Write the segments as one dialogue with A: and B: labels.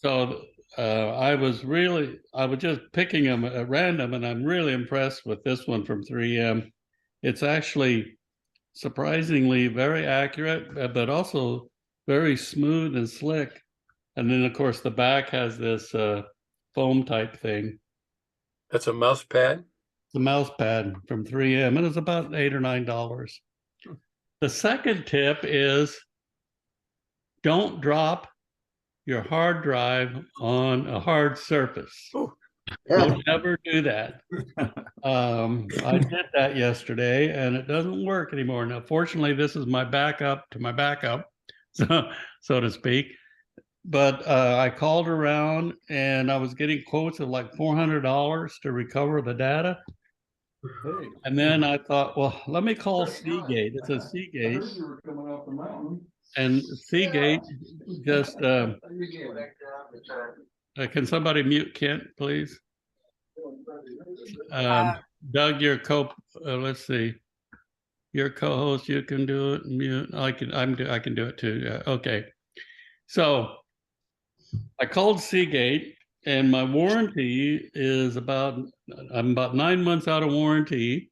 A: So I was just picking them at random, and I'm really impressed with this one from 3M. It's actually surprisingly very accurate, but also very smooth and slick. And then, of course, the back has this foam type thing.
B: That's a mouse pad?
A: The mouse pad from 3M, and it's about $8 or $9. The second tip is don't drop your hard drive on a hard surface.
B: Oh.
A: Don't ever do that. I did that yesterday and it doesn't work anymore. Now, fortunately, this is my backup to my backup, so to speak. But I called around and I was getting quotes of like $400 to recover the data. And then I thought, well, let me call Seagate. It's a Seagate. And Seagate just, can somebody mute Kent, please? Doug, let's see. Your co-host, you can do it. Mute. I can do it too. Yeah. Okay. So I called Seagate, and my warranty is I'm about 9 months out of warranty.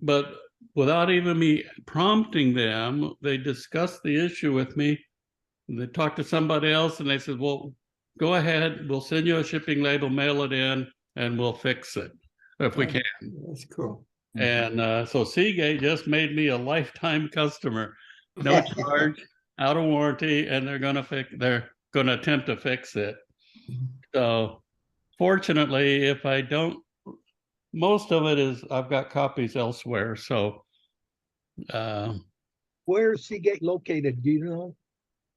A: But without even me prompting them, they discussed the issue with me. They talked to somebody else, and they said, "Well, go ahead. We'll send you a shipping label, mail it in, and we'll fix it if we can."
C: That's cool.
A: And so Seagate just made me a lifetime customer, no charge, out of warranty, and they're going to attempt to fix it. So fortunately, if I don't, most of it is I've got copies elsewhere. So
C: where is Seagate located? Do you know?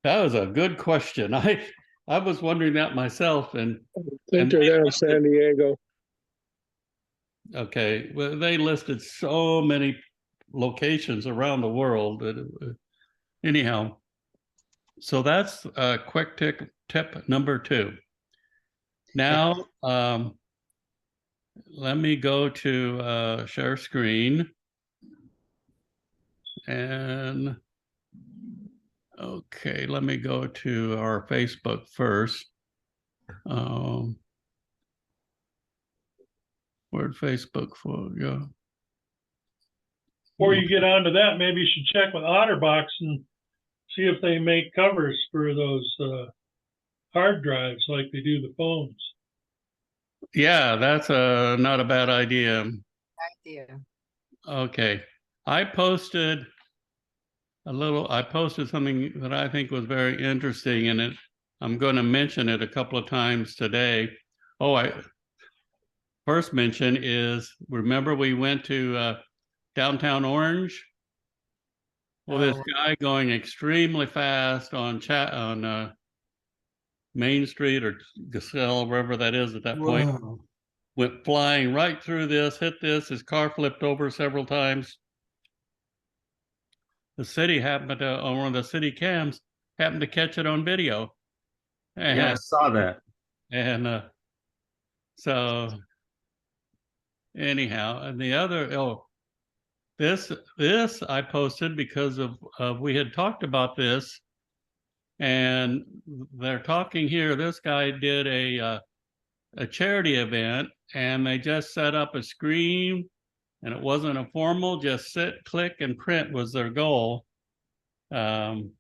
A: That was a good question. I was wondering that myself, and
D: I think they're there in San Diego.
A: Okay, well, they listed so many locations around the world. Anyhow, so that's quick tip number 2. Now, let me go to share screen. And okay, let me go to our Facebook first. Where'd Facebook go?
E: Before you get onto that, maybe you should check with OtterBox and see if they make covers for those hard drives like they do the phones.
A: Yeah, that's not a bad idea. Okay. I posted something that I think was very interesting, and I'm going to mention it a couple of times today. First mention is, remember we went to downtown Orange? Well, this guy going extremely fast on Main Street or Gasell, wherever that is at that point, went flying right through this, hit this, his car flipped over several times. The city happened to, on one of the city cams, happened to catch it on video. And,
F: yeah, I saw that.
A: And so anyhow, and the other, this I posted because of we had talked about this, and they're talking here. This guy did a charity event, and they just set up a screen, and it wasn't a formal, just sit, click, and print was their goal. And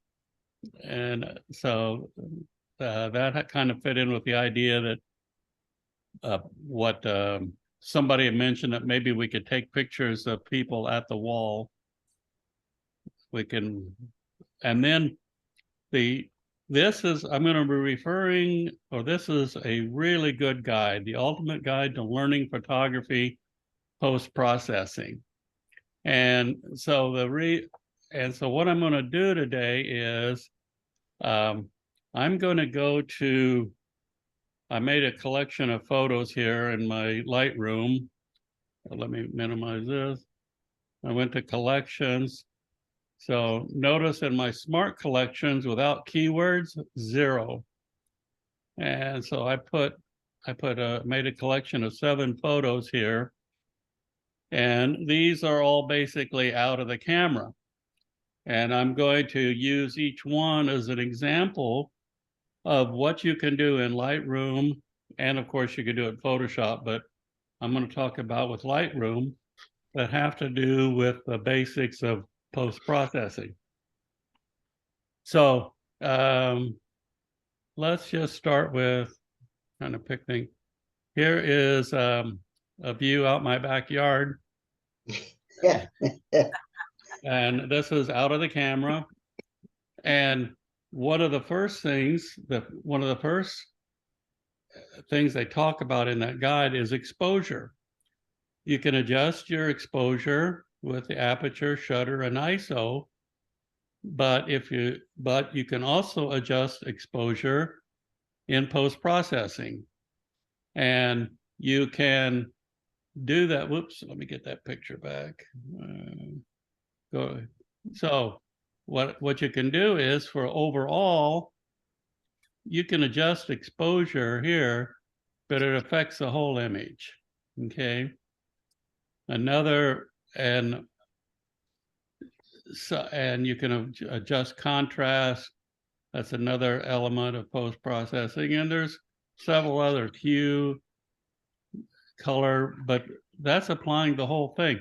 A: so that kind of fit in with the idea that what somebody had mentioned, that maybe we could take pictures of people at the wall. We can, and then this is, I'm going to be referring, or this is a really good guide, the ultimate guide to learning photography post-processing. And so what I'm going to do today is I'm going to go to, I made a collection of photos here in my Lightroom. Let me minimize this. I went to collections. So notice in my smart collections without keywords, 0. And so I made a collection of 7 photos here. And these are all basically out of the camera. And I'm going to use each one as an example of what you can do in Lightroom, and of course you can do it in Photoshop, but I'm going to talk about with Lightroom that have to do with the basics of post-processing. So let's just start with trying to pick things. Here is a view out my backyard. And this is out of the camera. And one of the first things they talk about in that guide is exposure. You can adjust your exposure with the aperture, shutter, and ISO, but you can also adjust exposure in post-processing. And you can do that. Whoops, let me get that picture back. So what you can do is, for overall, you can adjust exposure here, but it affects the whole image. Okay. And you can adjust contrast. That's another element of post-processing. And there's several other, hue, color, but that's applying the whole thing.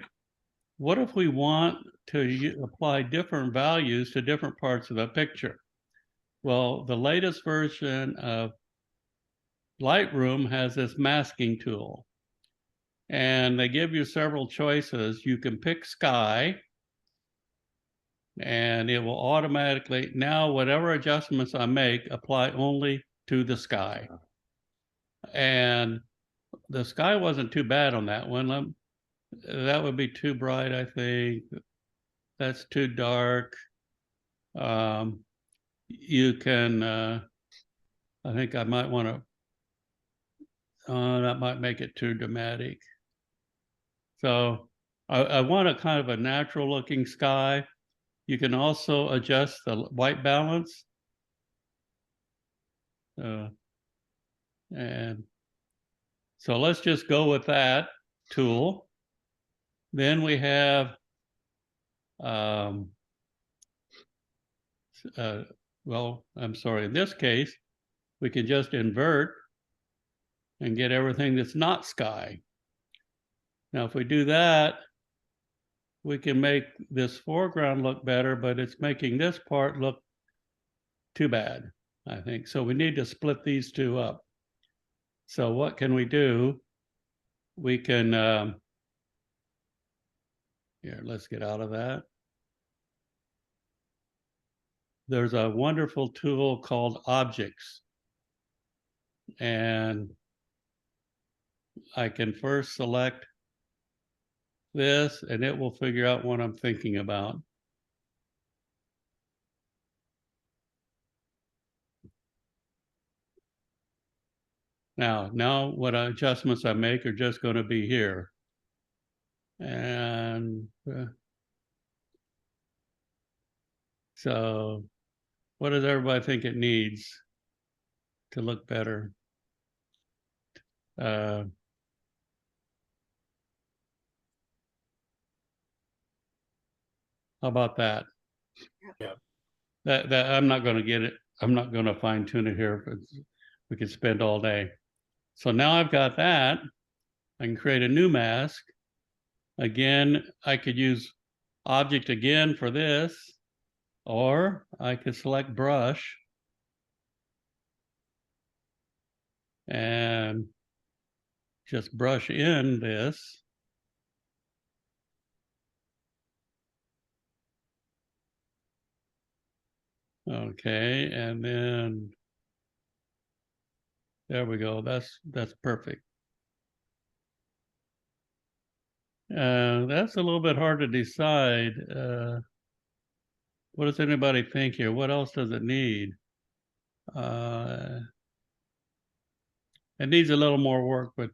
A: What if we want to apply different values to different parts of the picture? Well, the latest version of Lightroom has this masking tool. And they give you several choices. You can pick sky, and it will automatically, now whatever adjustments I make apply only to the sky. And the sky wasn't too bad on that one. That would be too bright, I think. That's too dark. You can, I think I might want to, that might make it too dramatic. So I want a kind of a natural looking sky. You can also adjust the white balance. And so let's just go with that tool. Then we have, well, I'm sorry, in this case, we can just invert and get everything that's not sky. Now, if we do that, we can make this foreground look better, but it's making this part look too bad, I think. So we need to split these two up. So what can we do? We can, here, let's get out of that. There's a wonderful tool called Objects. And I can first select this, and it will figure out what I'm thinking about. Now what adjustments I make are just going to be here. And so what does everybody think it needs to look better? How about that?
B: Yeah.
A: That I'm not going to get it. I'm not going to fine tune it here, but we could spend all day. So now I've got that. I can create a new mask. Again, I could use object again for this, or I could select brush and just brush in this. Okay, and then there we go. That's perfect. That's a little bit hard to decide. What does anybody think here? What else does it need? It needs a little more work, but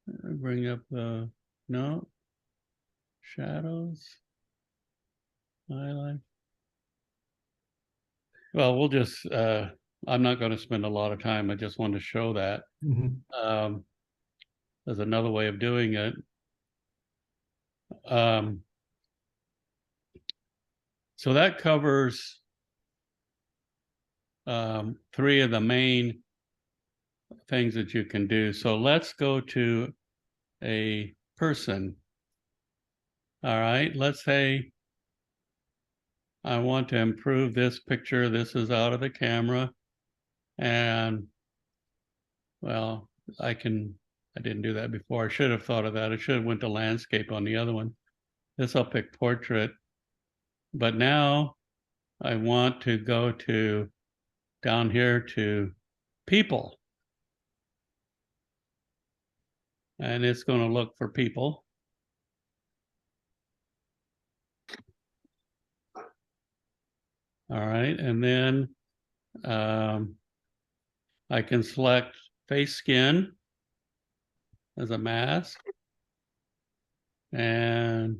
A: bring up the, no, shadows, highlight. Well, we'll just, I'm not going to spend a lot of time. I just want to show that. There's another way of doing it. So that covers three of the main things that you can do. So let's go to a person. All right, let's say I want to improve this picture. This is out of the camera. And well, I didn't do that before. I should have thought of that. I should have went to landscape on the other one. This I'll pick portrait. But now I want to go to down here to people. And it's going to look for people. All right, and then I can select face skin as a mask. And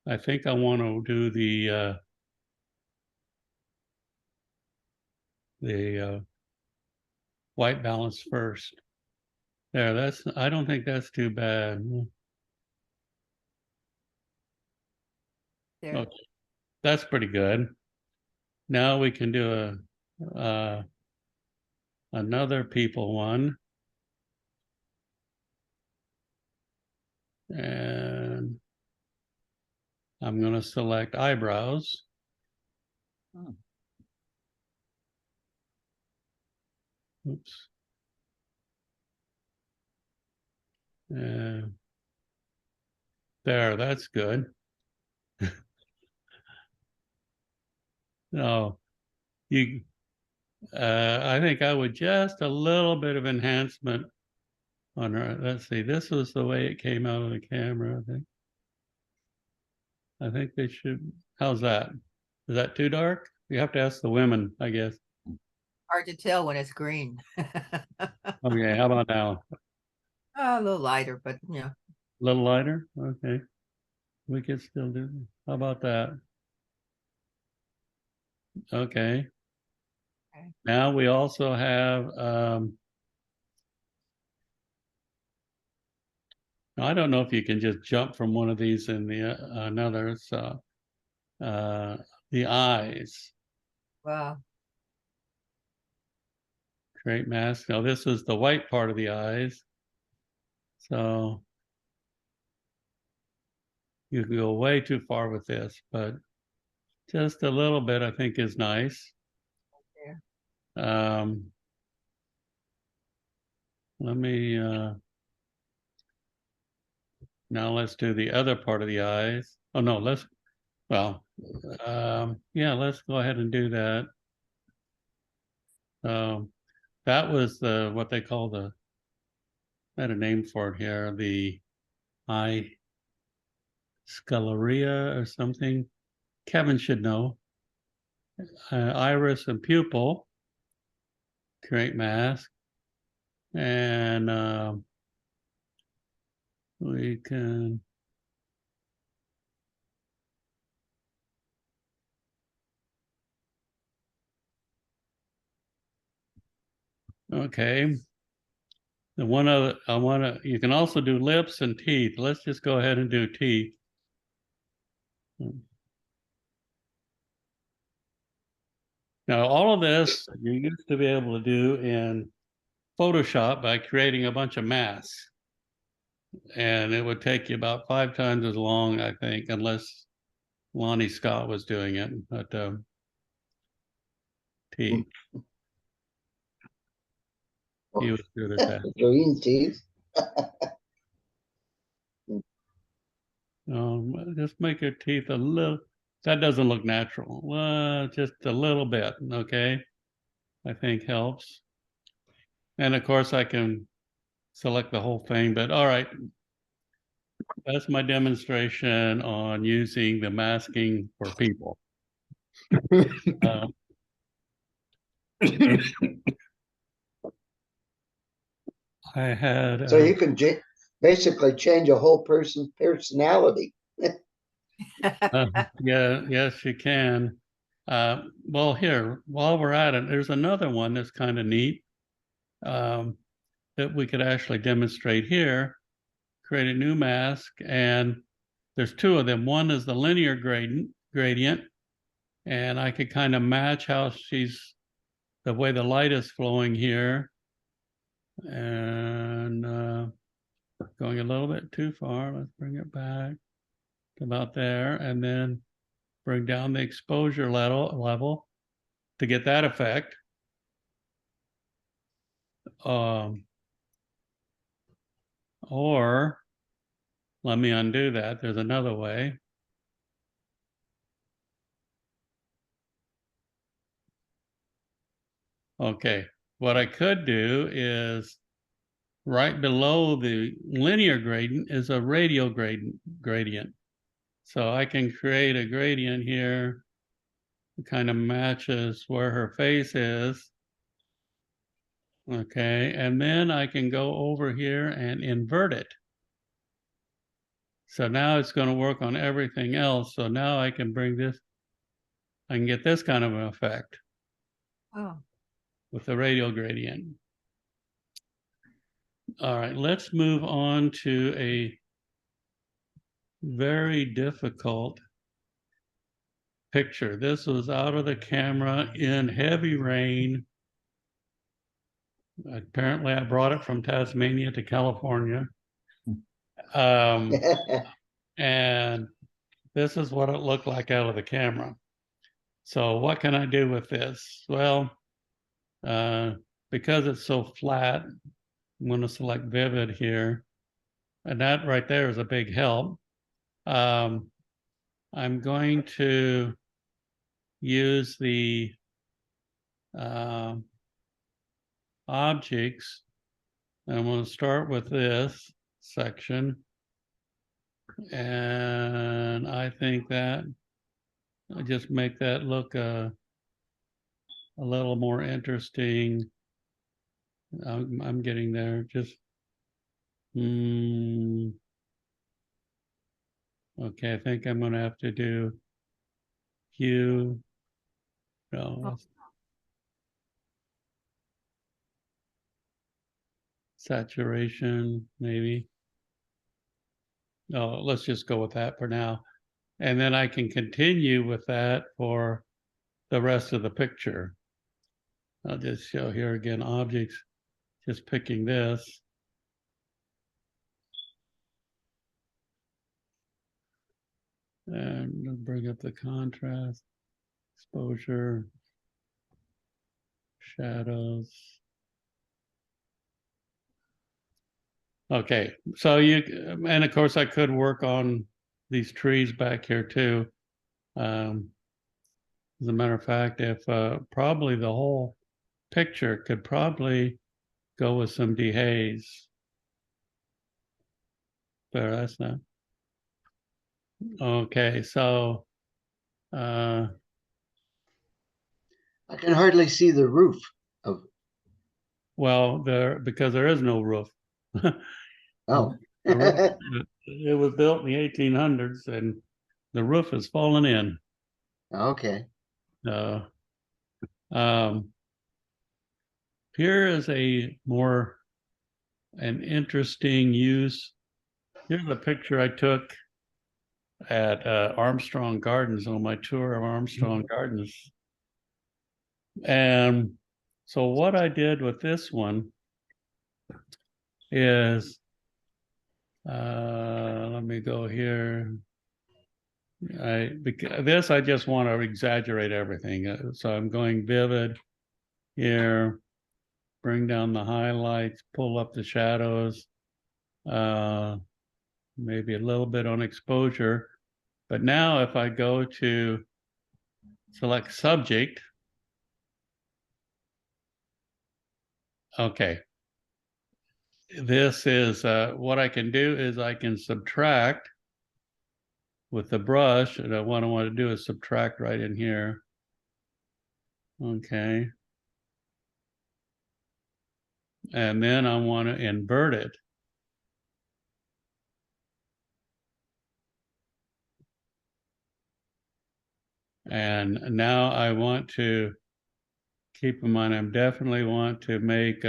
A: I think I want to do the white balance first. There, I don't think that's too bad.
F: There.
A: Okay, that's pretty good. Now we can do another people one. And I'm going to select eyebrows. Oops. There, that's good. No, I think I would just a little bit of enhancement on her. Let's see, this was the way it came out of the camera, I think. I think they should, how's that? Is that too dark? You have to ask the women, I guess.
F: Hard to tell when it's green.
A: Okay, how about now?
F: A little lighter, but yeah.
A: A little lighter? Okay. We can still do, how about that? Okay.
F: Okay.
A: Now we also have, I don't know if you can just jump from one of these in the another. So the eyes,
F: Wow.
A: create mask. Now this is the white part of the eyes. So you can go way too far with this, but just a little bit I think is nice. Let me, now let's do the other part of the eyes. Oh no, well, yeah, let's go ahead and do that. That was what they call I had a name for it here, the eye scleria or something. Kevin should know. Iris and pupil, create mask. And we can okay. The one other you can also do lips and teeth. Let's just go ahead and do teeth. Now, all of this you used to be able to do in Photoshop by creating a bunch of masks. And it would take you about 5 times as long, I think, unless Lonnie Scott was doing it. But teeth. He was good at that.
G: Green teeth.
A: Just make your teeth a little, that doesn't look natural. Just a little bit, okay? I think helps. And of course I can select the whole thing, but all right. That's my demonstration on using the masking for people. I had.
G: So you can basically change a whole person's personality.
A: Yeah, yes, you can. Well, here, while we're at it, there's another one that's kind of neat that we could actually demonstrate here. create a new mask, and there's two of them. One is the linear gradient, and I could kind of match how the way the light is flowing here. And going a little bit too far, let's bring it back to about there, and then bring down the exposure level to get that effect. Or let me undo that. There's another way. Okay, what I could do is right below the linear gradient is a radial gradient. So I can create a gradient here that kind of matches where her face is. Okay, and then I can go over here and invert it. So now it's going to work on everything else. So now I can I can get this kind of an effect
F: Oh,
A: with the radial gradient. All right, let's move on to a very difficult picture. This was out of the camera in heavy rain. Apparently I brought it from Tasmania to California. And this is what it looked like out of the camera. So what can I do with this? Well, because it's so flat, I'm going to select vivid here. And that right there is a big help. I'm going to use the objects. I'm going to start with this section. And I think that I just make that look a little more interesting. I'm getting there. Just okay, I think I'm going to have to do hue. No, saturation, maybe. No, let's just go with that for now. And then I can continue with that for the rest of the picture. I'll just show here again, objects, just picking this. And bring up the contrast, exposure, shadows. Okay, so and of course I could work on these trees back here too. As a matter of fact, if probably the whole picture could probably go with some dehaze. There, that's not. Okay, so
G: I can hardly see the roof of,
A: well, because there is no roof.
G: oh.
A: It was built in the 1800s and the roof has fallen in.
G: Okay.
A: Here is an interesting use. Here's a picture I took at Armstrong Gardens on my tour of Armstrong Gardens. And so what I did with this one is, let me go here. This I just want to exaggerate everything. So I'm going vivid here, bring down the highlights, pull up the shadows, maybe a little bit on exposure. But now if I go to select subject, okay. This is what I can do is I can subtract with the brush, and what I want to do is subtract right in here. Okay. And then I want to invert it. And now I want to keep in mind, I definitely want to make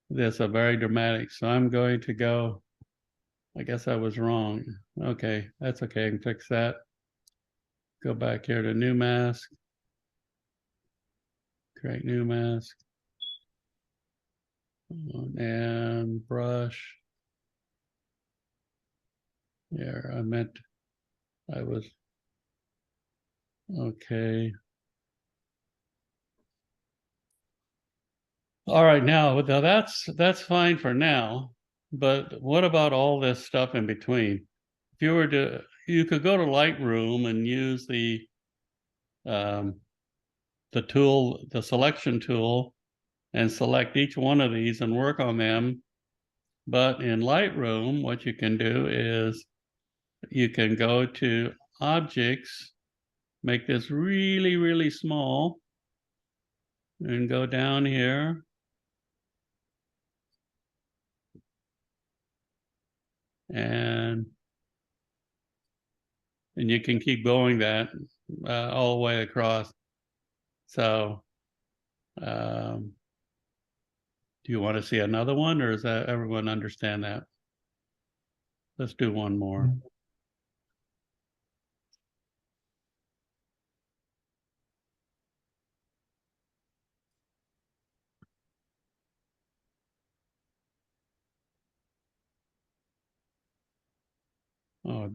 A: this a very dramatic. So I'm going to go, I guess I was wrong. Okay, that's okay. I can fix that. Go back here to new mask. Create new mask. And brush. There, I was, okay. All right, now that's fine for now, but what about all this stuff in between? If you were to, you could go to Lightroom and use the tool, the selection tool, and select each one of these and work on them. But in Lightroom, what you can do is you can go to Objects, make this really, really small, and go down here. And you can keep going that all the way across. So, do you want to see another one, or does that everyone understand that? Let's do one more. Oh,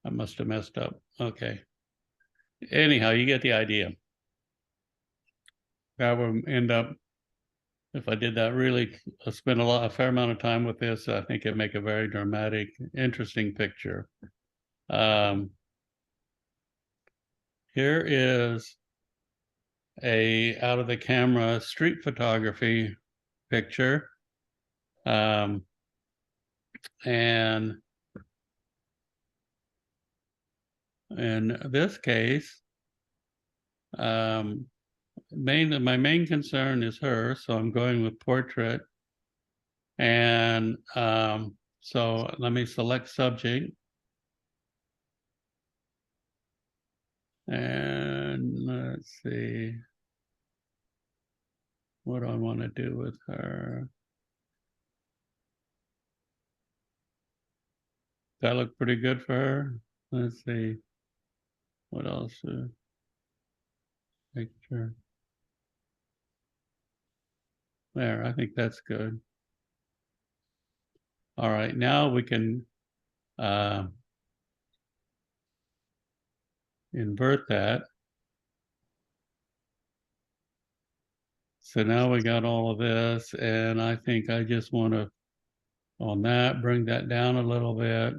A: I must have messed up. Okay. Anyhow, you get the idea. I would end up, if I did that really, spend a fair amount of time with this, I think it'd make a very dramatic, interesting picture. Here is a out of the camera street photography picture. And in this case, my main concern is her, so I'm going with portrait. And so let me select subject. And let's see. What do I want to do with her? That look pretty good for her. Let's see. What else? Picture. There, I think that's good. All right, now we can invert that. So now we got all of this, and I think I just want to, on that, bring that down a little bit.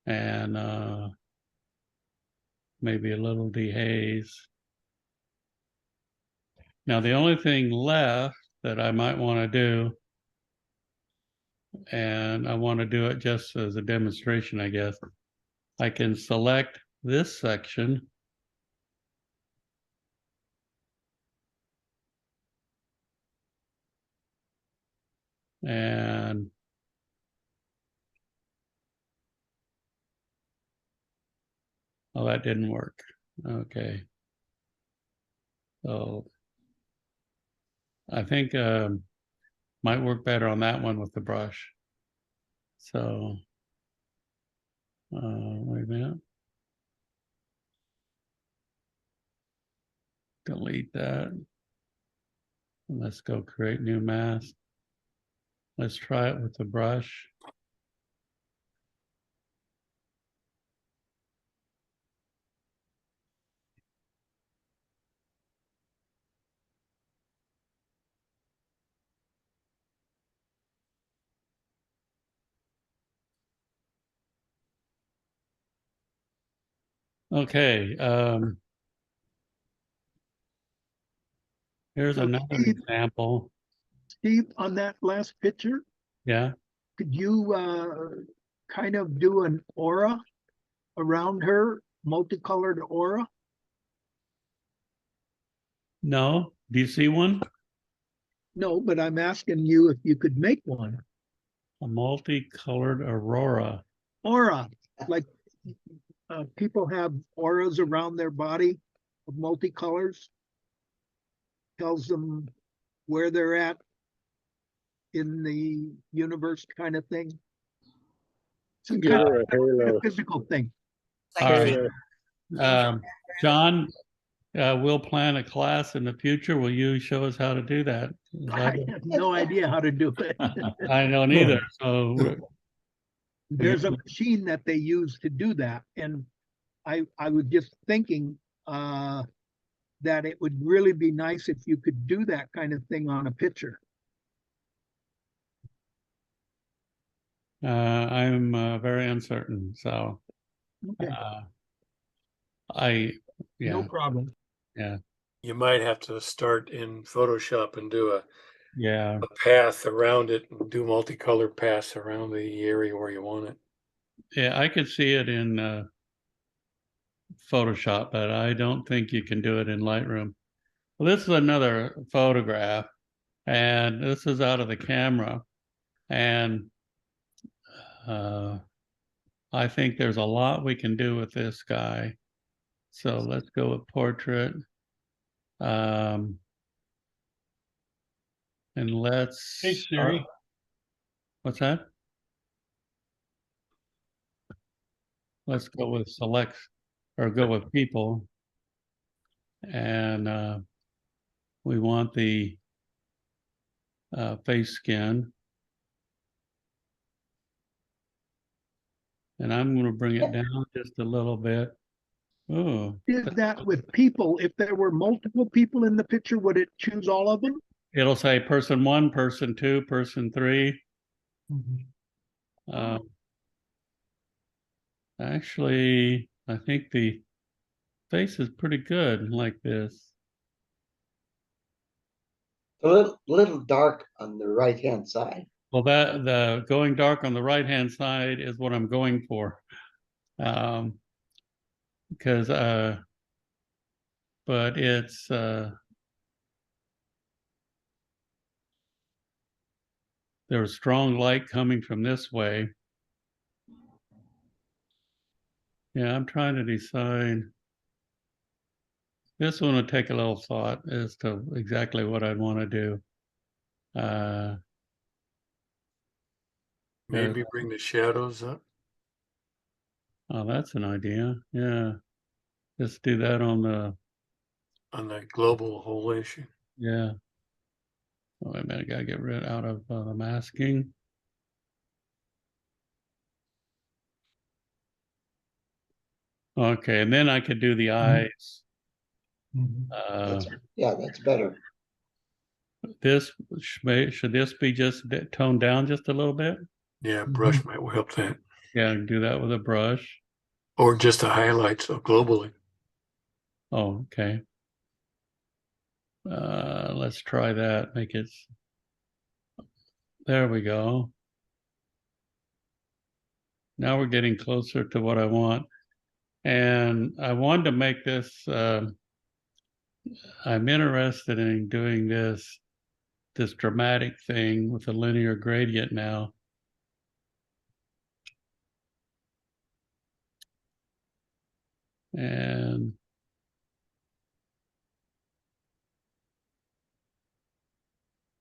A: And maybe a little dehaze. Now the only thing left that I might want to do, and I want to do it just as a demonstration, I guess, I can select this section and oh, that didn't work. Okay. So I think might work better on that one with the brush. So wait a minute. Delete that. Let's go create new mask. Let's try it with the brush. Okay. Here's
C: So
A: another
C: Steve-
A: example.
C: Steve, on that last picture,
A: Yeah.
C: could you kind of do an aura around her, multicolored aura?
A: No. Do you see one?
C: No, but I'm asking you if you could make one.
A: A multicolored aurora.
C: Aura, like people have auras around their body of multicolors. Tells them where they're at in the universe kind of thing? Some
D: Give
C: kind
D: her a
C: of
D: halo.
C: physical thing.
F: Like
A: All
F: a
A: right.
D: Halo.
A: John, we'll plan a class in the future. Will you show us how to do that?
C: I have no idea how to do it.
A: I don't either, so
C: There's a machine that they use to do that, and I was just thinking that it would really be nice if you could do that kind of thing on a picture.
A: I'm very uncertain, so
C: Okay,
A: I,
C: no
A: yeah,
C: problem.
A: yeah,
B: You might have to start in Photoshop and do
A: yeah.
B: a path around it and do multicolored paths around the area where you want it.
A: Yeah, I could see it in Photoshop, but I don't think you can do it in Lightroom. Well, this is another photograph, and this is out of the camera, and uh, I think there's a lot we can do with this guy. So let's go with portrait. And let's
E: Hey Siri,
A: what's that? Let's go with select or go with people. And we want the face skin. And I'm going to bring it down just a little bit. Oh,
C: Did that with people, if there were multiple people in the picture, would it choose all of them?
A: it'll say person 1, person 2, person 3. Actually, I think the face is pretty good like this.
G: A little dark on the right-hand side.
A: Well, that the going dark on the right-hand side is what I'm going for. Because but it's there's strong light coming from this way. Yeah, I'm trying to decide. This one would take a little thought as to exactly what I'd want to do.
B: Maybe bring the shadows up.
A: Oh, that's an idea. Yeah. Just do that on the,
B: On the global whole issue.
A: yeah. Oh, wait a minute, I gotta get rid out of the masking. Okay, and then I could do the eyes.
G: That's, yeah, that's better.
A: This should this be just toned down just a little bit?
B: Yeah, brush might help that.
A: Yeah, I can do that with a brush.
B: Or just the highlights of globally.
A: Oh, okay. Let's try that. Make it. There we go. Now we're getting closer to what I want. And I wanted to make this, I'm interested in doing this dramatic thing with a linear gradient now. And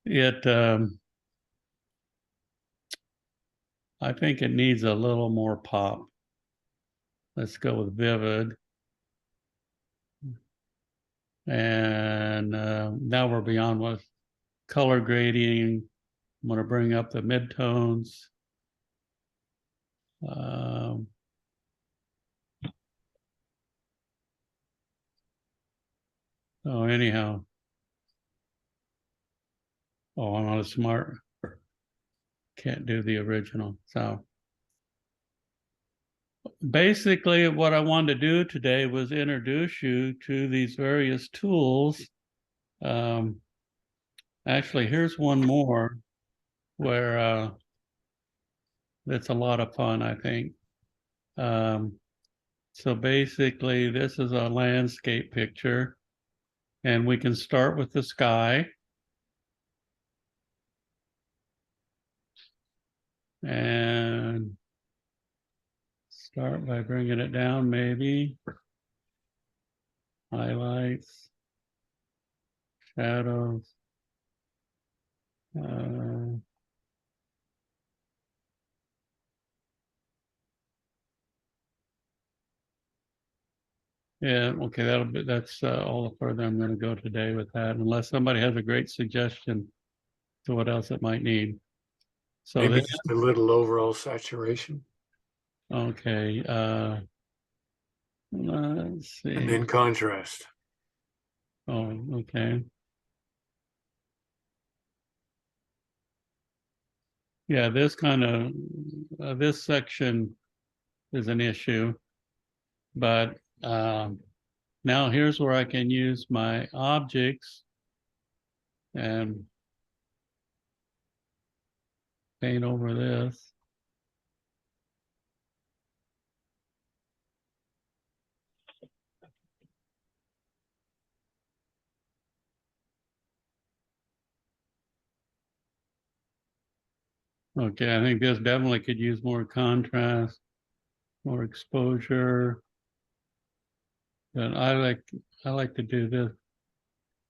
A: it, I think it needs a little more pop. Let's go with vivid. And now we're beyond what color grading. I'm going to bring up the midtones. Oh, anyhow. Oh, I'm not a smart. Can't do the original. So basically what I wanted to do today was introduce you to these various tools. Actually, here's one more where that's a lot of fun, I think. So basically, this is a landscape picture, and we can start with the sky. And start by bringing it down, maybe. Highlights, shadows. Yeah, okay, that's all the further I'm gonna go today with that, unless somebody has a great suggestion to what else it might need. So
B: Maybe
A: this,
B: just a little overall saturation
A: okay, let's
B: and
A: see.
B: then contrast.
A: Oh, okay. Yeah, this kind of, this section is an issue, but now here's where I can use my objects and paint over this. Okay, I think this definitely could use more contrast, more exposure. And I like to do this.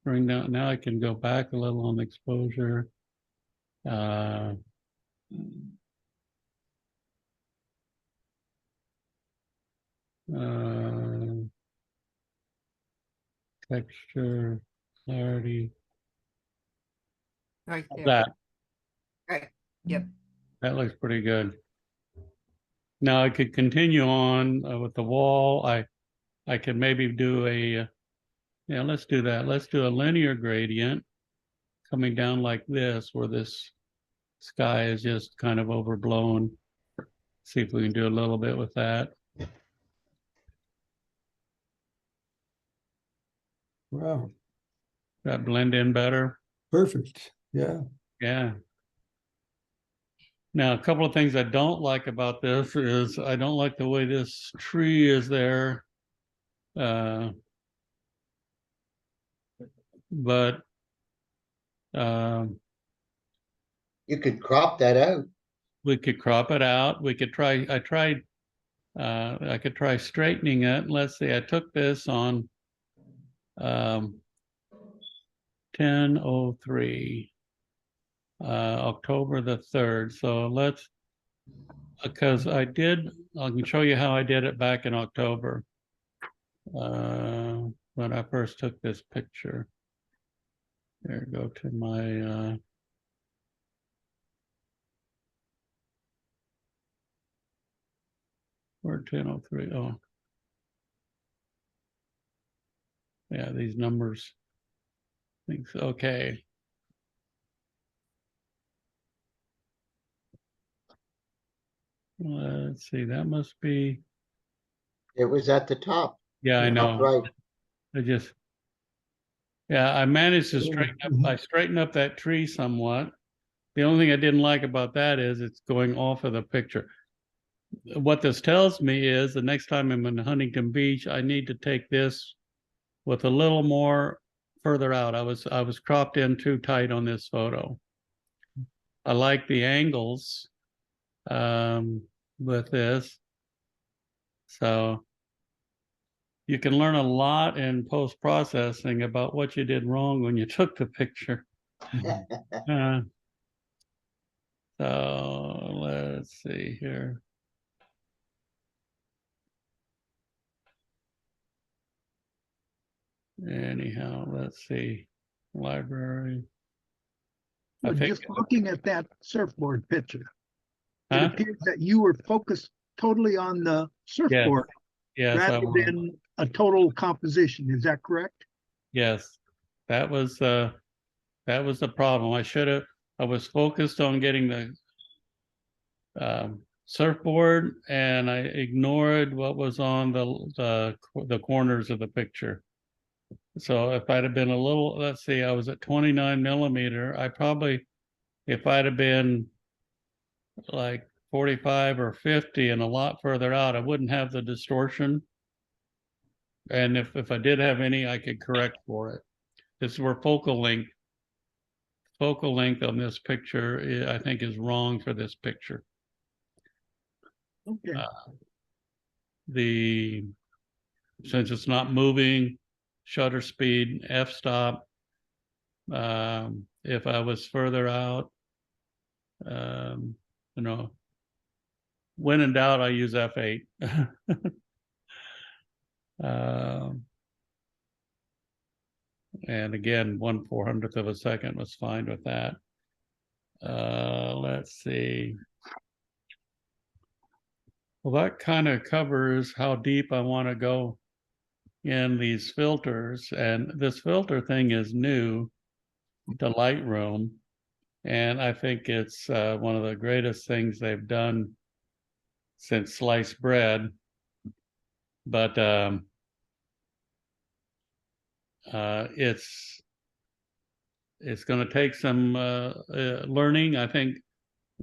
A: Bring down, now I can go back a little on the exposure. Uh, uh, texture, clarity,
F: Right there.
A: that,
F: Right. Yep.
A: that looks pretty good. Now I could continue on with the wall. I could maybe do a, yeah, let's do that. Let's do a linear gradient coming down like this, where this sky is just kind of overblown. See if we can do a little bit with that.
H: Wow,
A: That blend in better.
H: perfect. Yeah.
A: Yeah. Now, a couple of things I don't like about this is I don't like the way this tree is there. But
G: You could crop that out.
A: we could crop it out. We could try, I could try straightening it. Let's see, I took this on 10/03, October the 3rd. So let's, because I can show you how I did it back in October. When I first took this picture. There, go to my or 10/03. Oh, yeah, these numbers. Thinks okay. Let's see, that must be,
G: It was at the top,
A: yeah, I
G: top
A: know.
G: right.
A: I just, yeah, I managed to straighten up,
H: Mhm.
A: I straightened up that tree somewhat. The only thing I didn't like about that is it's going off of the picture. What this tells me is the next time I'm in Huntington Beach, I need to take this with a little more further out. I was cropped in too tight on this photo. I like the angles with this. So you can learn a lot in post-processing about what you did wrong when you took the picture. Uh, so let's see here. Anyhow, let's see. Library. I
C: Well,
A: think,
C: just looking at that surfboard picture, it
A: huh?
C: appears that you were focused totally on the surfboard
A: Yes, I
C: rather
A: was.
C: than a total composition. Is that correct?
A: Yes, that was the problem. I was focused on getting the surfboard and I ignored what was on the corners of the picture. So if I'd have been a little, let's see, I was at 29 millimeter. I probably, if I'd have been like 45 or 50 and a lot further out, I wouldn't have the distortion. And if I did have any, I could correct for it. This is where focal length on this picture, I think, is wrong for this picture.
C: Okay.
A: Since it's not moving, shutter speed, f-stop. If I was further out, you know, when in doubt, I use f8. And again, 1/400th of a second was fine with that. Let's see. Well, that kind of covers how deep I want to go in these filters. And this filter thing is new to Lightroom. And I think it's one of the greatest things they've done since sliced bread. But it's going to take some learning. I think,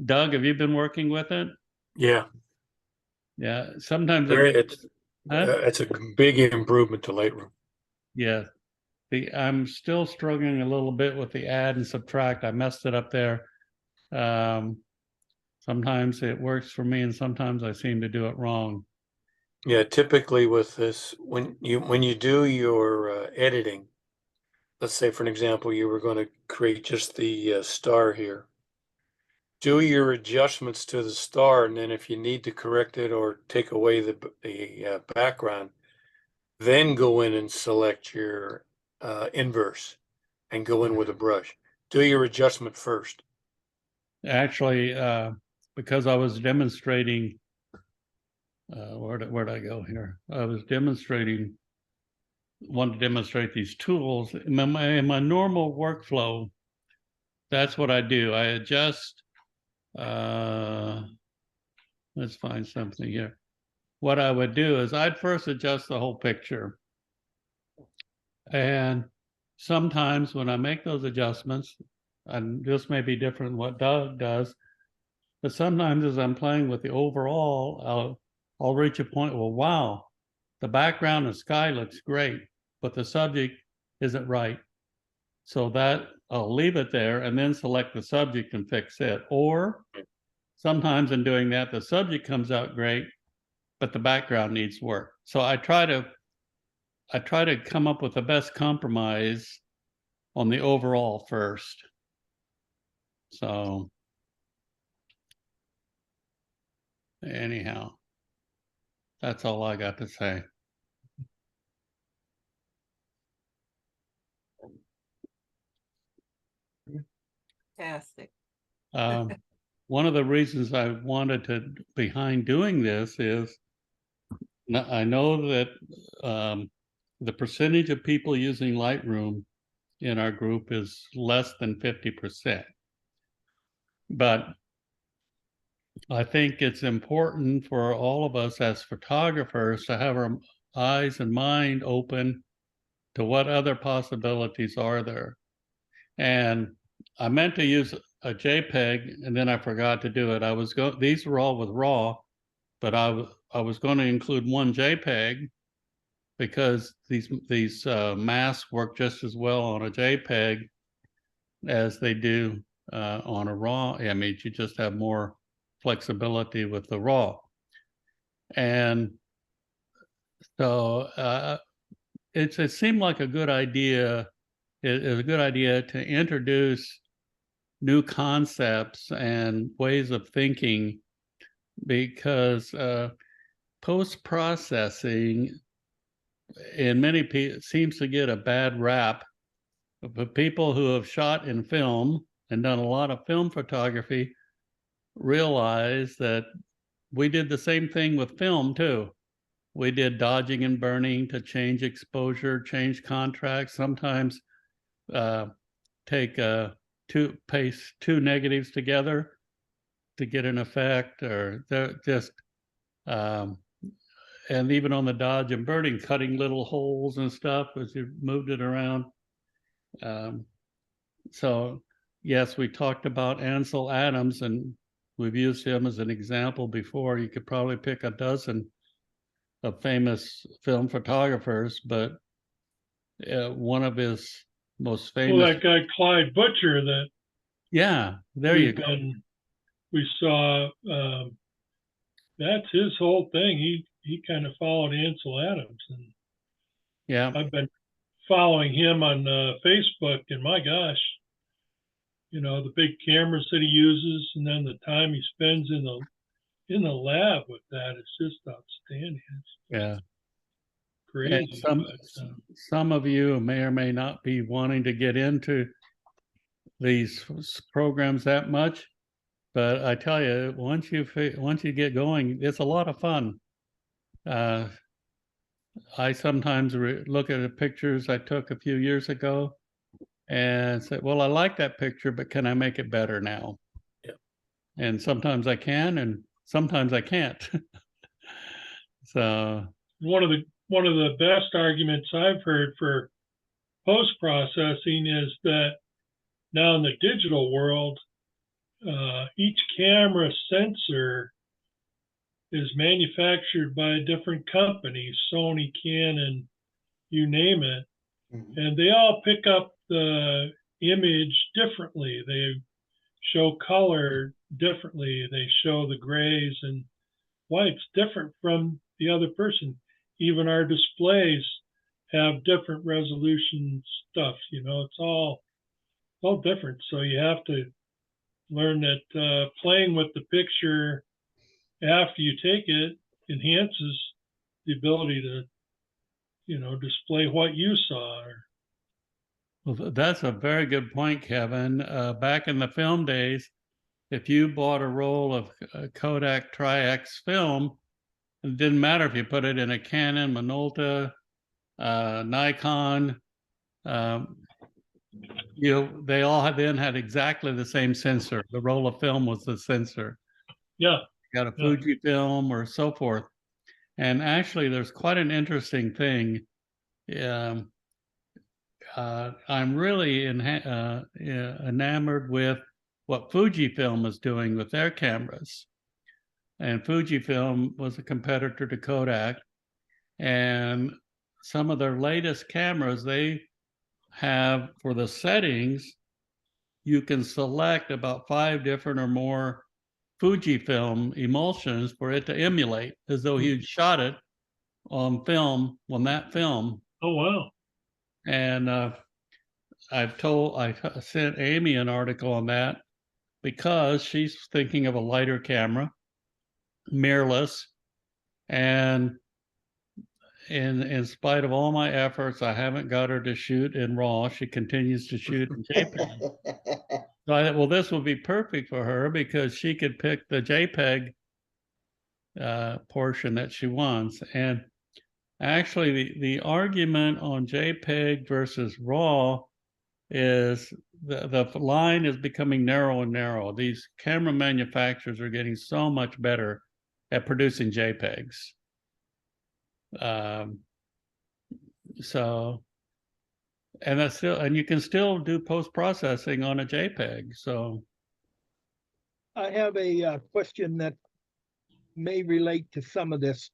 A: Doug, have you been working with it?
B: Yeah,
A: Yeah, sometimes
B: it's a big improvement to Lightroom.
A: yeah. I'm still struggling a little bit with the add and subtract. I messed it up there. Sometimes it works for me, and sometimes I seem to do it wrong.
B: Yeah, typically with this, when you do your editing, let's say for an example, you were going to create just the star here. Do your adjustments to the star, and then if you need to correct it or take away the background, then go in and select your inverse and go in with a brush. Do your adjustment first.
A: Actually, because I was demonstrating, where'd I go here? I was wanted to demonstrate these tools. In my normal workflow, that's what I do. I adjust, let's find something here. What I would do is I'd first adjust the whole picture. And sometimes when I make those adjustments, and this may be different than what Doug does, but sometimes as I'm playing with the overall, I'll reach a point, well, wow, the background and sky looks great, but the subject isn't right. So that I'll leave it there and then select the subject and fix it. Or sometimes in doing that, the subject comes out great, but the background needs work. So I try to come up with the best compromise on the overall first. So anyhow, that's all I got to say.
F: Fantastic.
A: One of the reasons I wanted to behind doing this is I know that the percentage of people using Lightroom in our group is less than 50%. But I think it's important for all of us as photographers to have our eyes and mind open to what other possibilities are there. And I meant to use a JPEG, and then I forgot to do it. These were all with RAW, but I was going to include one JPEG because these masks work just as well on a JPEG as they do on a RAW image. You just have more flexibility with the RAW. And so it seemed like a good idea. It is a good idea to introduce new concepts and ways of thinking, because post-processing in many people seems to get a bad rap. But people who have shot in film and done a lot of film photography realize that we did the same thing with film too. We did dodging and burning to change exposure, change contrast, sometimes paste two negatives together to get an effect, or they're just and even on the dodge and burning, cutting little holes and stuff as you moved it around. So yes, we talked about Ansel Adams, and we've used him as an example before. You could probably pick a dozen of famous film photographers, but one of his most famous.
E: Well, that guy Clyde Butcher that
A: Yeah, there you go.
E: We saw, that's his whole thing. He kind of followed Ansel Adams, and
A: Yeah,
E: I've been following him on Facebook, and my gosh, you know, the big cameras that he uses, and then the time he spends in the lab with that, it's just outstanding. It's
A: yeah.
E: crazy.
A: some
E: but,
A: some of you may or may not be wanting to get into these programs that much, but I tell you, once you get going, it's a lot of fun. I sometimes look at the pictures I took a few years ago and say, well, I like that picture, but can I make it better now?
B: Yeah.
A: And sometimes I can, and sometimes I can't. So
E: one of the best arguments I've heard for post processing is that now in the digital world, each camera sensor is manufactured by a different company, Sony, Canon, you name it,
G: Mhm.
E: and they all pick up the image differently. They show color differently. They show the grays and whites different from the other person. Even our displays have different resolution stuff. It's all different. So you have to learn that playing with the picture after you take it enhances the ability to, display what you saw.
A: well, that's a very good point, Kevin. Back in the film days, if you bought a roll of Kodak Tri-X film, it didn't matter if you put it in a Canon, Minolta, Nikon, they all then had exactly the same sensor. The roll of film was the sensor.
E: Yeah.
A: You got a
E: Yeah.
A: Fujifilm or so forth. And actually, there's quite an interesting thing. I'm really enamored with what Fujifilm is doing with their cameras. And Fujifilm was a competitor to Kodak. And some of their latest cameras, they have, for the settings, you can select about 5 different or more Fujifilm emulsions for it to emulate, as though you'd shot it on film, on that film.
E: Oh, wow.
A: And I sent Amy an article on that because she's thinking of a lighter camera, mirrorless, and in spite of all my efforts, I haven't got her to shoot in RAW. She continues to shoot in JPEG. So I thought, well, this will be perfect for her because she could pick the JPEG portion that she wants. And actually, the argument on JPEG versus RAW is the line is becoming narrow and narrow. These camera manufacturers are getting so much better at producing JPEGs. So, and you can still do post-processing on a JPEG. So
C: I have a question that may relate to some of this.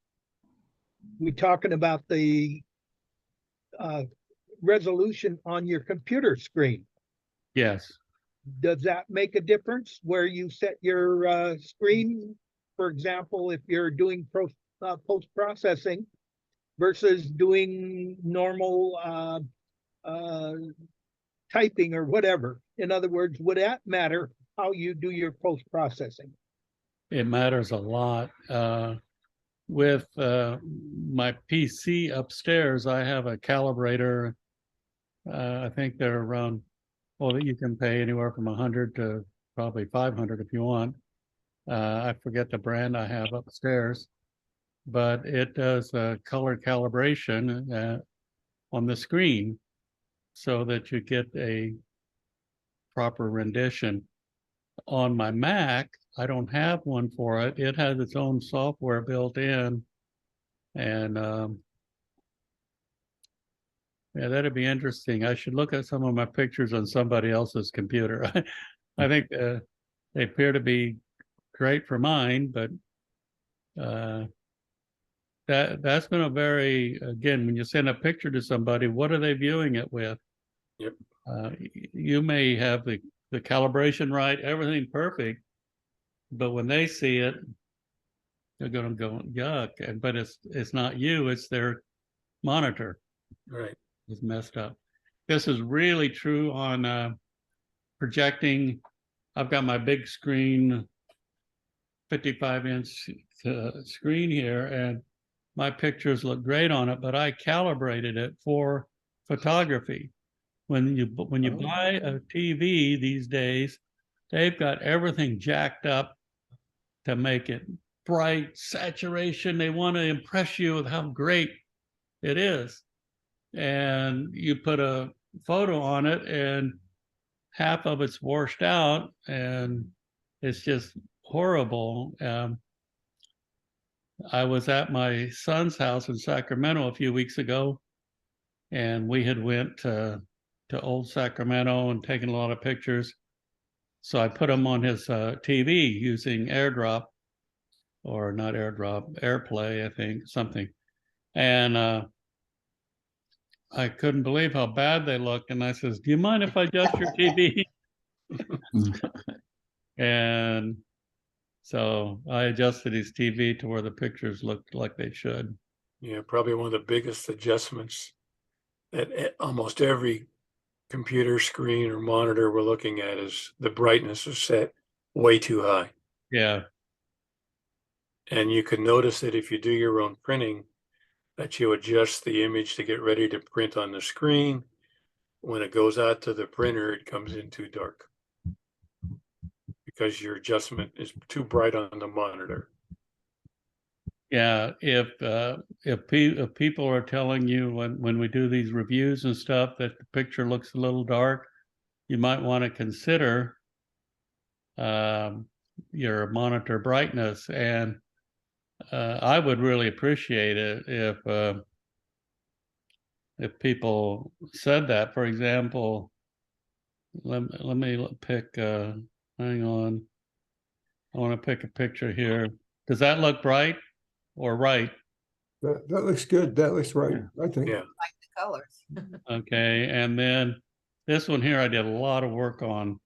C: We're talking about the resolution on your computer screen.
A: yes,
C: Does that make a difference where you set your screen? For example, if you're doing post-processing versus doing normal typing or whatever. In other words, would that matter how you do your post-processing?
A: it matters a lot. With my PC upstairs, I have a calibrator. I think they're around, well, you can pay anywhere from 100 to probably 500 if you want. I forget the brand I have upstairs, but it does color calibration on the screen so that you get a proper rendition. On my Mac, I don't have one for it. It has its own software built in. And yeah, that'd be interesting. I should look at some of my pictures on somebody else's computer. I think they appear to be great for mine, but that's been a very, again, when you send a picture to somebody, what are they viewing it with?
B: Yep.
A: You may have the calibration right, everything perfect, but when they see it, they're going to go yuck. But it's not you; it's their monitor.
B: Right.
A: Is messed up. This is really true on projecting. I've got my big screen, 55-inch screen here, and my pictures look great on it, but I calibrated it for photography. When you buy a TV these days, they've got everything jacked up to make it bright, saturation. They want to impress you with how great it is. And you put a photo on it and half of it's washed out and it's just horrible. I was at my son's house in Sacramento a few weeks ago, and we had went to old Sacramento and taken a lot of pictures. So I put them on his TV using AirDrop, or not AirDrop, AirPlay, I think, something. And I couldn't believe how bad they looked. And I says, do you mind if I adjust your TV? And so I adjusted his TV to where the pictures looked like they should.
B: Yeah, probably one of the biggest adjustments that almost every computer screen or monitor we're looking at is the brightness is set way too high.
A: Yeah.
B: And you can notice that if you do your own printing, that you adjust the image to get ready to print on the screen. When it goes out to the printer, it comes in too dark because your adjustment is too bright on the monitor.
A: Yeah, if people are telling you when we do these reviews and stuff that the picture looks a little dark, you might want to consider your monitor brightness. And I would really appreciate it if people said that. For example, let me pick. Hang on, I want to pick a picture here. Does that look bright or right?
H: That looks good. That looks right, I think.
B: Yeah.
F: Like the colors.
A: Okay, and then this one here I did a lot of work on,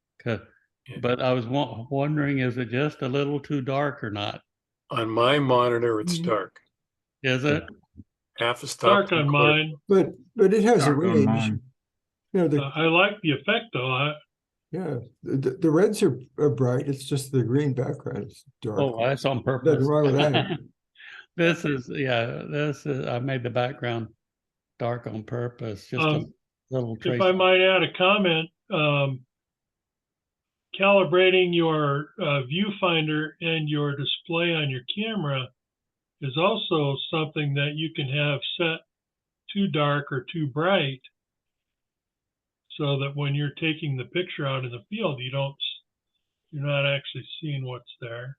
A: but I was wondering, is it just a little too dark or not?
B: On my monitor, it's
H: Mhm.
B: dark.
A: Is it?
B: Half the stop.
E: Dark on mine.
H: But it has a
I: Dark on
H: range.
I: mine.
H: You know,
E: I like the effect though.
H: yeah, the reds are bright. It's just the green background is dark.
A: Oh, that's on purpose.
H: Nothing wrong with that.
A: This is, I made the background dark on purpose, just a little trace.
E: If I might add a comment, calibrating your viewfinder and your display on your camera is also something that you can have set too dark or too bright, so that when you're taking the picture out in the field, you're not actually seeing what's there.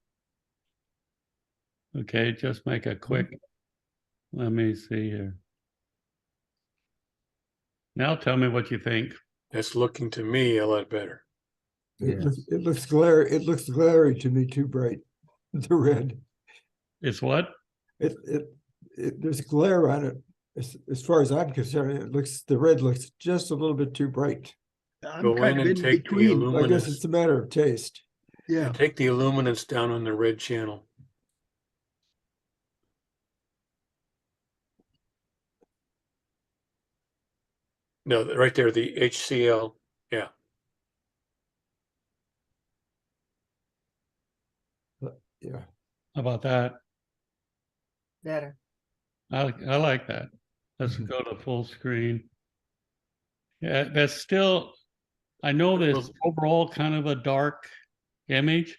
A: Okay, just make a quick, let me see here. Now tell me what you think.
B: That's looking to me a lot better.
H: It looks glary to me, too bright. The red.
A: It's what?
H: There's glare on it. As far as I'm concerned, the red looks just a little bit too bright.
C: I'm
B: Go
C: kind
B: in
C: of
B: and
C: in
B: take the
C: between.
B: aluminum.
H: I guess it's a matter of taste.
C: Yeah,
B: Take the luminance down on the red channel. No, right there, the HCL. Yeah.
H: Yeah.
A: How about that?
F: Better.
A: I like that. Let's go to full screen. Yeah, that's still, I know this overall kind of a dark image,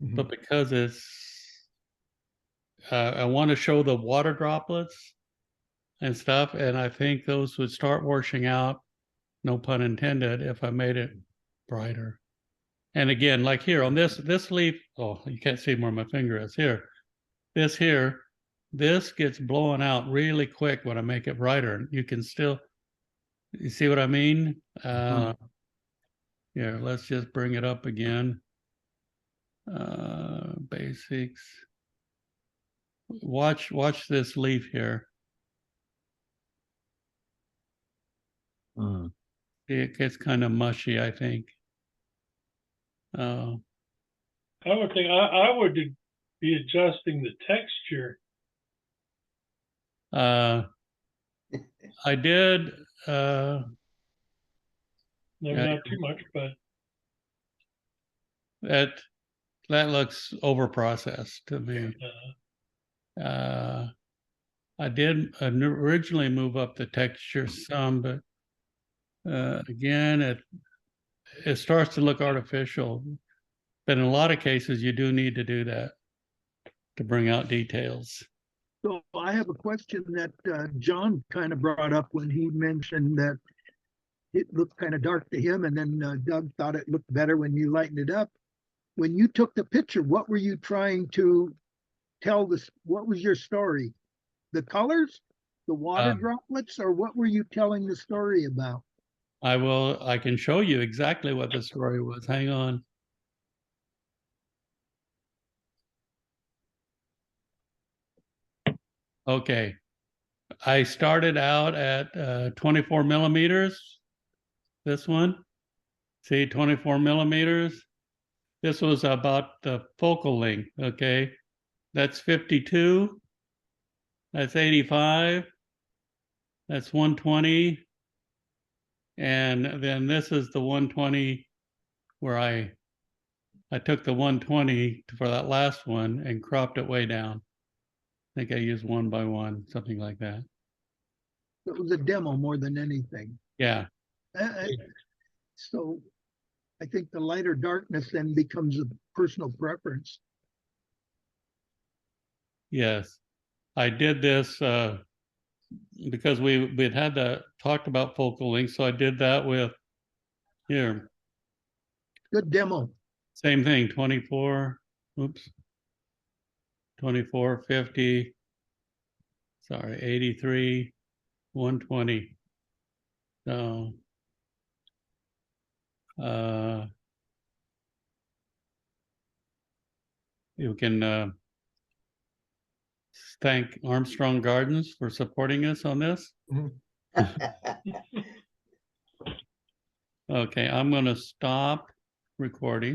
H: Mhm.
A: but because it's, I want to show the water droplets and stuff, and I think those would start washing out, no pun intended, if I made it brighter. And again, like here on this leaf, oh, you can't see where my finger is here. This gets blown out really quick when I make it brighter. You can still, you see what I mean? Here, let's just bring it up again. Basics. Watch this leaf here. It gets kind of mushy, I think.
E: I would think I would be adjusting the texture.
A: I did.
E: Maybe
A: Yeah.
E: not too much, but
A: That looks over processed to me. I did originally move up the texture some, but again, it starts to look artificial. But in a lot of cases, you do need to do that to bring out details.
C: So I have a question that John kind of brought up when he mentioned that it looked kind of dark to him, and then Doug thought it looked better when you lightened it up. When you took the picture, what were you trying to tell this? What was your story? The colors, the water droplets, or what were you telling the story about?
A: I can show you exactly what the story was. Hang on. Okay. I started out at 24 millimeters. This one, see, 24 millimeters. This was about the focal length, okay? That's 52. That's 85. That's 120. And then this is the 120 where I took the 120 for that last one and cropped it way down. I think I used 1 by 1, something like that.
C: It was a demo more than anything.
A: Yeah.
C: So I think the lighter darkness then becomes a personal preference.
A: Yes. I did this because we'd had talked about focal length, so I did that with here.
C: Good demo.
A: Same thing, 24, oops. 24, 50, sorry, 83, 120. So you can thank Armstrong Gardens for supporting us on this. Okay, I'm going to stop recording.